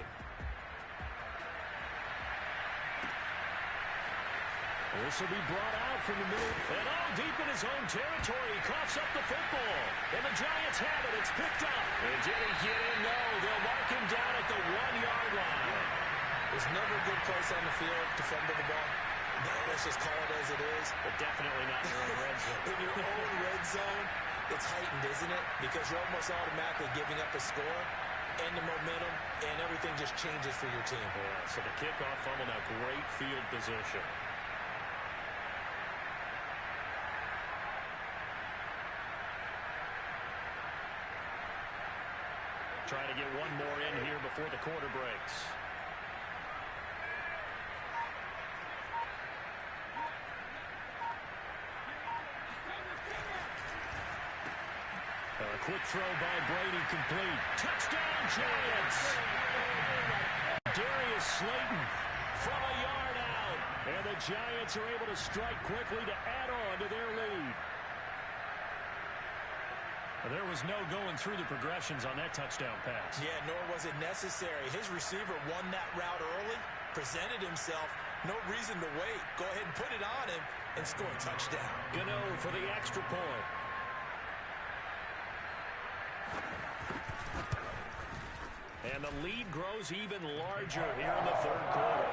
This will be brought out from the middle. And deep in his own territory. He coughs up the football. And the Giants have it. It's picked up. And did he get in? No. They'll mark him down at the 1-yard line.
There's never a good place on the field to fumble the ball. Let's just call it as it is.
But definitely not in your own red zone.
In your own red zone, it's heightened, isn't it? Because you're almost automatically giving up a score and the momentum, and everything just changes for your team.
Yeah, so the kickoff fumble, now great field position. Trying to get one more in here before the quarter breaks. A quick throw by Brady, complete. Touchdown, Giants! Darius Slayton from a yard out. And the Giants are able to strike quickly to add on to their lead. There was no going through the progressions on that touchdown pass.
Yeah, nor was it necessary. His receiver won that route early, presented himself. No reason to wait. Go ahead and put it on him and score a touchdown.
Gano for the extra point. And the lead grows even larger here in the 3rd quarter.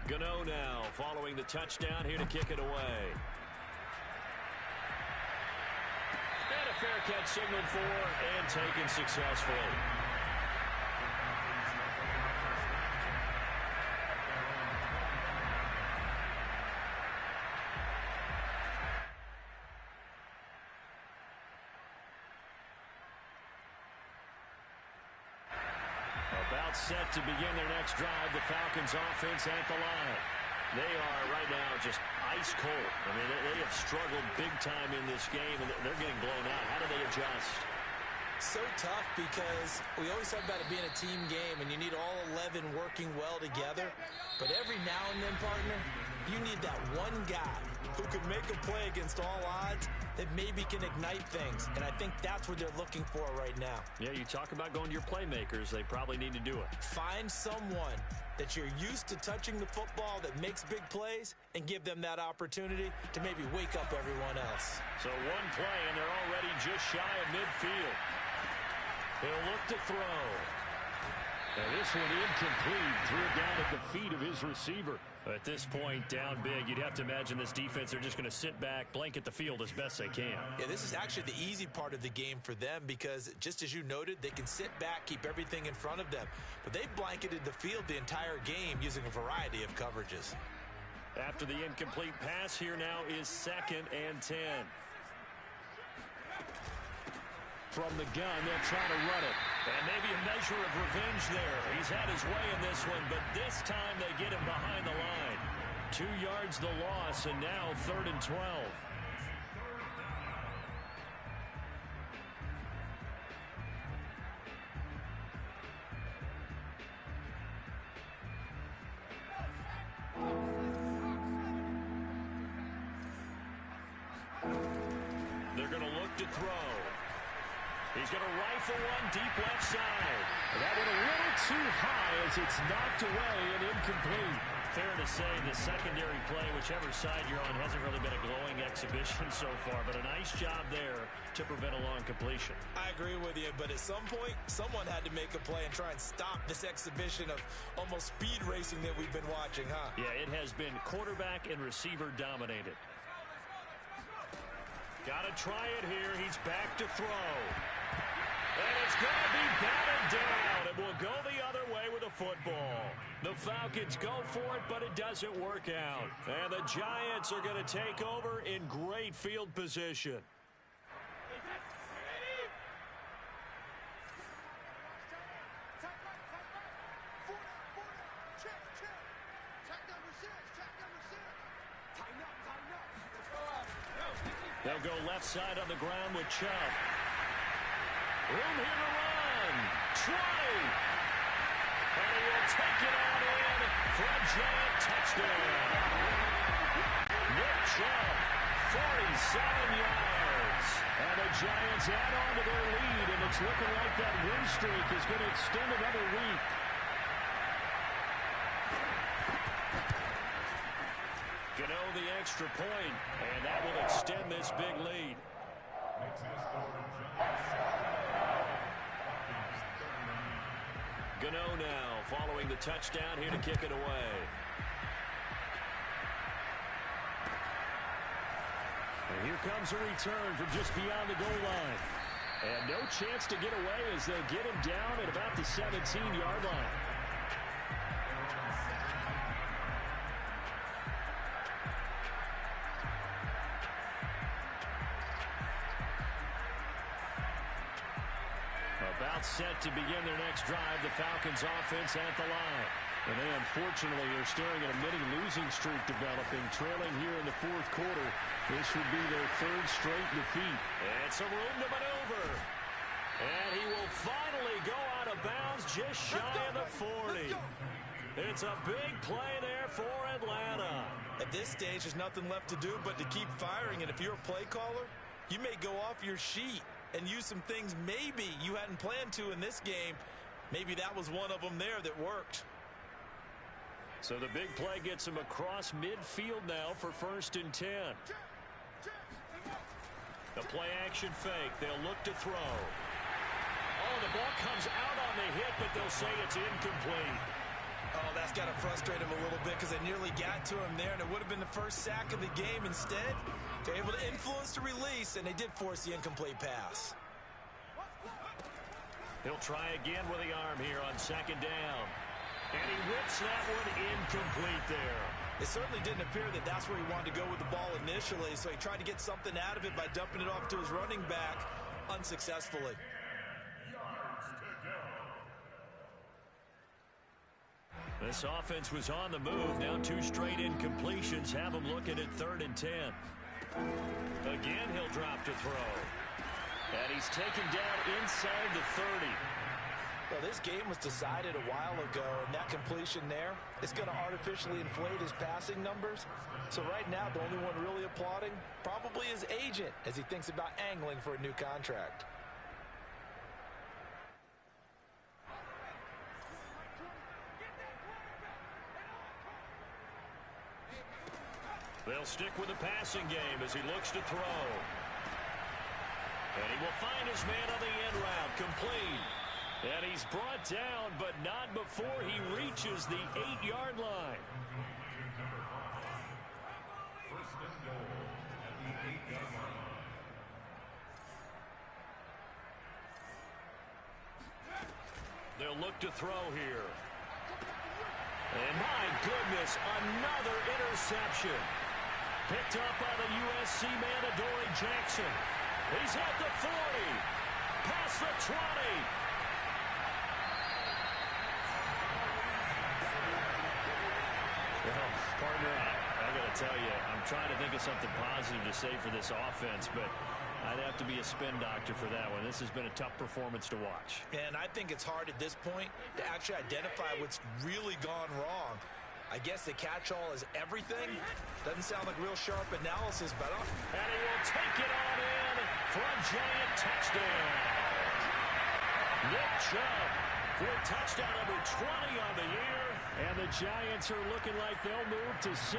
Gano now following the touchdown here to kick it away. And a fair catch signaled for and taken successfully. About set to begin their next drive, the Falcons offense at the line. They are right now just ice cold. I mean, they have struggled big time in this game, and they're getting blown out. How do they adjust?
So tough because we always talk about it being a team game and you need all 11 working well together. But every now and then, partner, you need that one guy who can make a play against all odds that maybe can ignite things. And I think that's what they're looking for right now.
Yeah, you talk about going to your playmakers. They probably need to do it.
Find someone that you're used to touching the football that makes big plays and give them that opportunity to maybe wake up everyone else.
So one play, and they're already just shy of midfield. He'll look to throw. And this one incomplete. Threw it down at the feet of his receiver. At this point, down big, you'd have to imagine this defense, they're just going to sit back, blanket the field as best they can.
Yeah, this is actually the easy part of the game for them because, just as you noted, they can sit back, keep everything in front of them. But they've blanketed the field the entire game using a variety of coverages.
After the incomplete pass, here now is 2nd and 10. From the gun, they'll try to run it. And maybe a measure of revenge there. He's had his way in this one, but this time they get him behind the line. 2 yards the loss, and now 3rd and 12. They're going to look to throw. He's going to rifle one deep left side. That one a little too high as it's knocked away and incomplete. Fair to say the secondary play, whichever side you're on, hasn't really been a glowing exhibition so far, but a nice job there to prevent a long completion.
I agree with you, but at some point, someone had to make a play and try and stop this exhibition of almost speed racing that we've been watching, huh?
Yeah, it has been quarterback and receiver dominated. Got to try it here. He's back to throw. And it's going to be batted down. It will go the other way with a football. The Falcons go for it, but it doesn't work out. And the Giants are going to take over in great field position. They'll go left side on the ground with Chubb. Room here to run. 20. And he will take it out in for a Giant touchdown. Nick Chubb, 47 yards. And the Giants add on to their lead, and it's looking like that win streak is going to extend another week. Gano the extra point, and that will extend this big lead. Gano now following the touchdown here to kick it away. And here comes a return from just beyond the goal line. And no chance to get away as they'll get him down at about the 17-yard line. About set to begin their next drive, the Falcons offense at the line. And they unfortunately are staring at a mini losing streak developing, trailing here in the 4th quarter. This would be their 3rd straight defeat. And some room to maneuver. And he will finally go out of bounds just shy of the 40. It's a big play there for Atlanta.
At this stage, there's nothing left to do but to keep firing. And if you're a play caller, you may go off your sheet and use some things maybe you hadn't planned to in this game. Maybe that was one of them there that worked.
So the big play gets him across midfield now for 1st and 10. The play action fake. They'll look to throw. Oh, the ball comes out on the hit, but they'll say it's incomplete.
Oh, that's got to frustrate him a little bit because they nearly got to him there, and it would have been the first sack of the game. Instead, they're able to influence the release, and they did force the incomplete pass.
He'll try again with the arm here on 2nd down. And he whips that one incomplete there.
It certainly didn't appear that that's where he wanted to go with the ball initially, so he tried to get something out of it by dumping it off to his running back unsuccessfully.
This offense was on the move. Now 2 straight incompletions have him looking at 3rd and 10. Again, he'll drop to throw. And And he's taken down inside the 30.
Well, this game was decided a while ago, and that completion there is going to artificially inflate his passing numbers. So right now, the only one really applauding probably his agent as he thinks about angling for a new contract.
They'll stick with the passing game as he looks to throw. And he will find his man on the end route, complete. And he's brought down, but not before he reaches the 8-yard line.
First and goal at the 8-yard line.
They'll look to throw here. And my goodness, another interception. Picked up by the USC man, Adoree Jackson. He's at the 40. Past the 20. Well, partner, I got to tell you, I'm trying to think of something positive to say for this offense, but I'd have to be a spin doctor for that one. This has been a tough performance to watch.
And I think it's hard at this point to actually identify what's really gone wrong. I guess the catch-all is everything. Doesn't sound like real sharp analysis, but
and he will take it on in for a giant touchdown. Nick Chubb for touchdown number 20 on the year. And the Giants are looking like they'll move to 6-1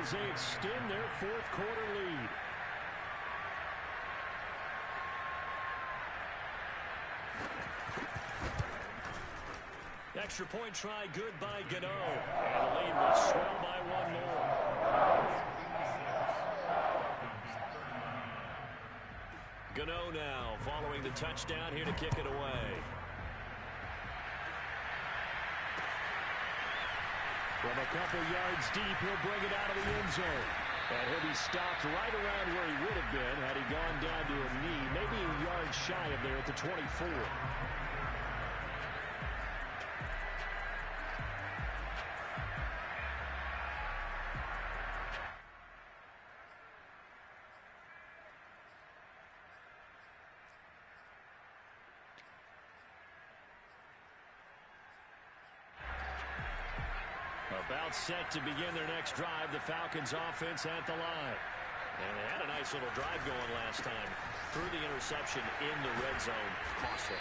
as they extend their fourth quarter lead. Extra point try good by Gano. And the lead will swell by one more. Gano now following the touchdown here to kick it away. From a couple yards deep, he'll bring it out of the end zone. And he'll be stopped right around where he would have been had he gone down to a knee, maybe a yard shy of there at the 24. About set to begin their next drive, the Falcons offense at the line. And they had a nice little drive going last time. Through the interception in the red zone. Costly.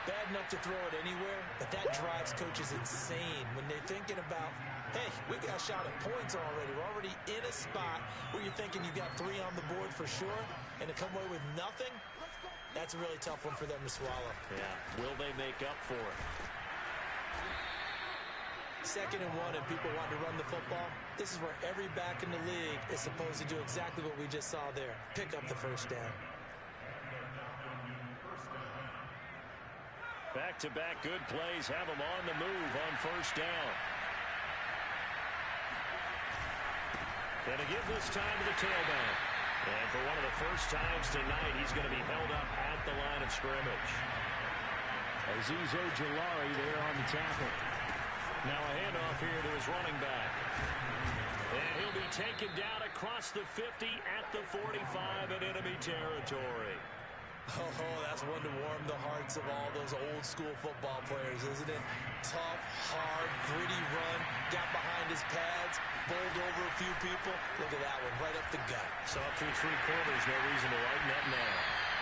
bad enough to throw it anywhere, but that drives coaches insane when they're thinking about, hey, we got a shot at points already. We're already in a spot where you're thinking you got 3 on the board for sure, and to come away with nothing, that's a really tough one for them to swallow.
Yeah, will they make up for it?
2nd and 1 and people want to run the football. This is where every back in the league is supposed to do exactly what we just saw there. Pick up the first down.
Back-to-back good plays have them on the move on first down. And to give this time to the tailback. And for one of the first times tonight, he's going to be held up at the line of scrimmage. Azeez Ojulari there on the tackle. Now a handoff here to his running back. And he'll be taken down across the 50 at the 45 in enemy territory.
Oh, that's one to warm the hearts of all those old-school football players, isn't it? Tough, hard, gritty run, got behind his pads, bowled over a few people. Look at that one, right up the gut.
So up through 3 quarters, no reason to lighten up now.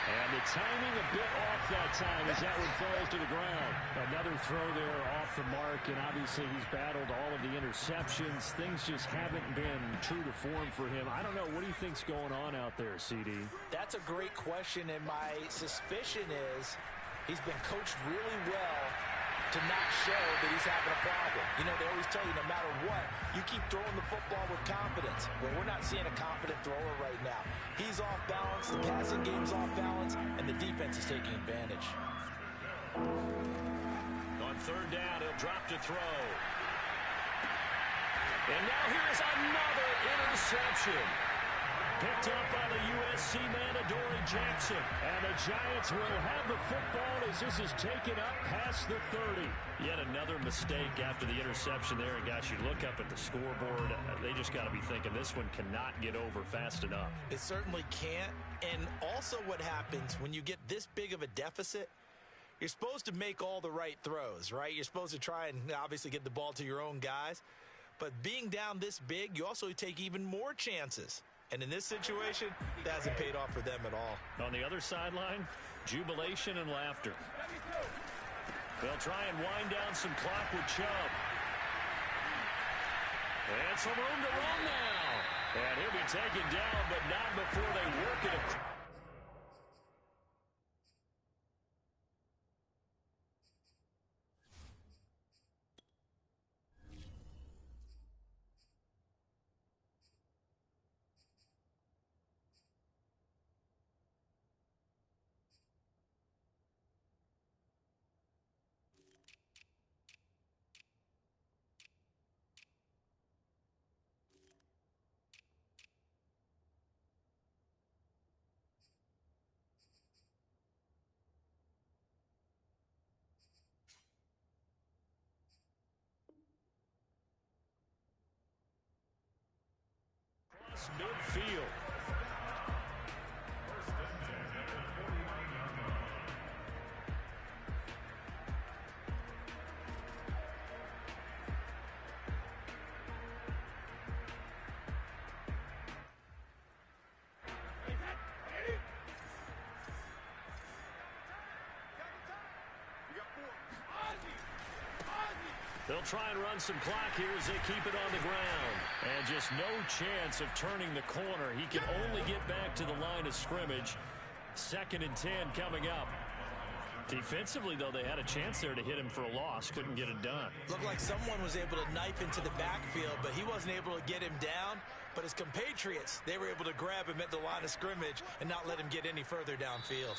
And the timing a bit off that time as that one falls to the ground. Another throw there off the mark, and obviously he's battled all of the interceptions. Things just haven't been true to form for him. I don't know. What do you think's going on out there, CD?
That's a great question, and my suspicion is he's been coached really well to not show that he's having a problem. You know, they always tell you no matter what, you keep throwing the football with confidence. Well, we're not seeing a confident thrower right now. He's off balance, the passing game's off balance, and the defense is taking advantage.
On 3rd down, he'll drop to throw. And now here is another interception. picked up by the USC man, Adoree Jackson. And the Giants will have the football as this is taken up past the 30. Yet another mistake after the interception there. And, guys, you look up at the scoreboard. They just got to be thinking this one cannot get over fast enough.
It certainly can't. And also what happens when you get this big of a deficit, you're supposed to make all the right throws, right? You're supposed to try and obviously get the ball to your own guys. But being down this big, you also take even more chances. And in this situation, that hasn't paid off for them at all.
On the other sideline, jubilation and laughter. They'll try and wind down some clock with Chubb. And some room to run now. And he'll be taken down, but not before they work it across. Midfield. They'll try and run some clock here as they keep it on the ground. And just no chance of turning the corner. He can only get back to the line of scrimmage. 2nd and 10 coming up. Defensively, though, they had a chance there to hit him for a loss. Couldn't get it done.
Looked like someone was able to knife into the backfield, but he wasn't able to get him down. But his compatriots, they were able to grab him at the line of scrimmage and not let him get any further downfield.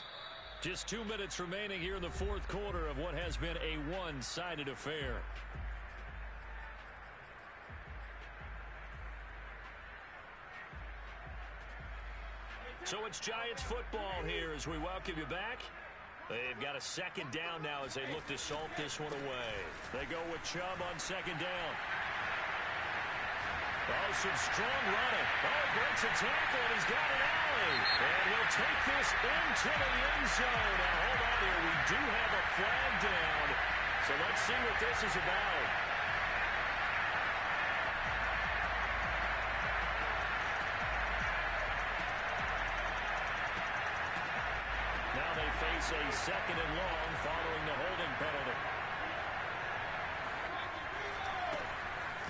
Just 2 minutes remaining here in the 4th quarter of what has been a one-sided affair. So it's Giants football here as we welcome you back. They've got a 2nd down now as they look to salt this one away. They go with Chubb on 2nd down. Oh, some strong running. Oh, breaks a tackle, and he's got an alley. And he'll take this into the end zone. Now, hold on here. We do have a flag down. So let's see what this is about. Now they face a 2nd and long following the holding penalty.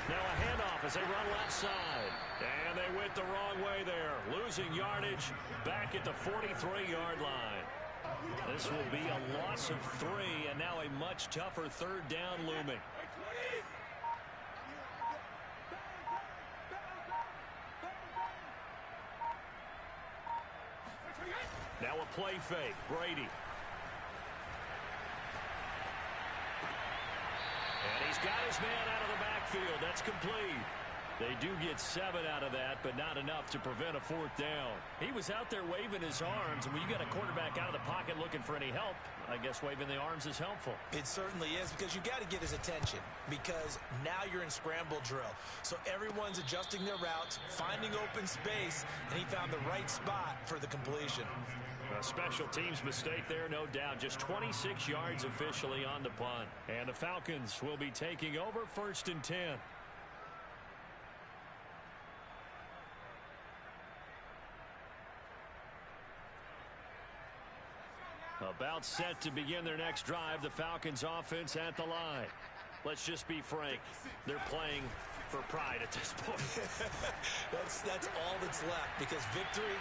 Now a handoff as they run left side. And they went the wrong way there. Losing yardage back at the 43-yard line. This will be a loss of 3, and now a much tougher 3rd down looming. Now a play fake. Brady. And he's got his man out of the backfield. That's complete. They do get 7 out of that, but not enough to prevent a 4th down. He was out there waving his arms, and when you got a quarterback out of the pocket looking for any help, I guess waving the arms is helpful. It certainly is, because you got to get his attention, because now you're in scramble drill. So everyone's adjusting their routes, finding open space, and he found the right spot for the completion. A special teams mistake there, no doubt. Just 26 yards officially on the punt. And the Falcons will be taking over 1st and 10. About set to begin their next drive. The Falcons offense at the line. Let's just be frank. They're playing for pride at this point. that's all that's left, because victory,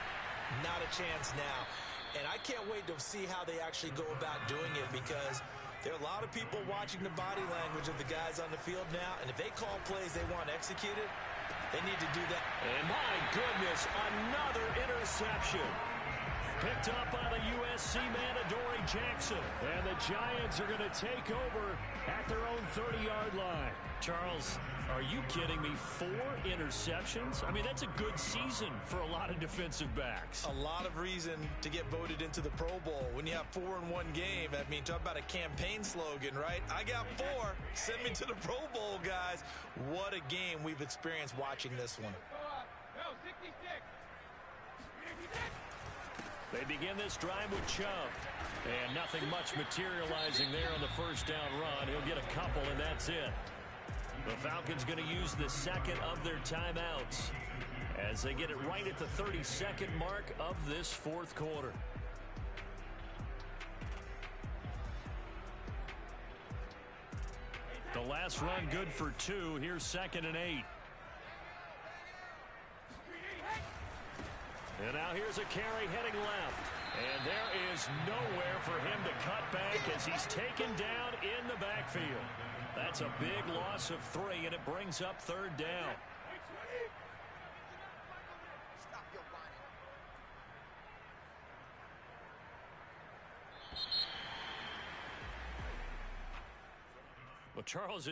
not a chance now. And I can't wait to see how they actually go about doing it, because there are a lot of people watching the body language of the guys on the field now, and if they call plays they want executed, they need to do that. And my goodness, another interception. Picked up by the USC man, Adoree Jackson. And the Giants are going to take over at their own 30-yard line. Charles, are you kidding me? 4 interceptions? I mean, that's a good season for a lot of defensive backs.
A lot of reason to get voted into the Pro Bowl. When you have 4 in one game, I mean, talk about a campaign slogan, right? I got 4. Send me to the Pro Bowl, guys. What a game we've experienced watching this one.
No, 66.
They begin this drive with Chubb. And nothing much materializing there on the first down run. He'll get a couple, and that's it. The Falcons going to use the second of their timeouts as they get it right at the 32nd mark of this fourth quarter. The last run good for 2. Here's 2nd and 8. And now here's a carry heading left. And there is nowhere for him to cut back as he's taken down in the backfield. That's a big loss of 3, and it brings up 3rd down. Well, Charles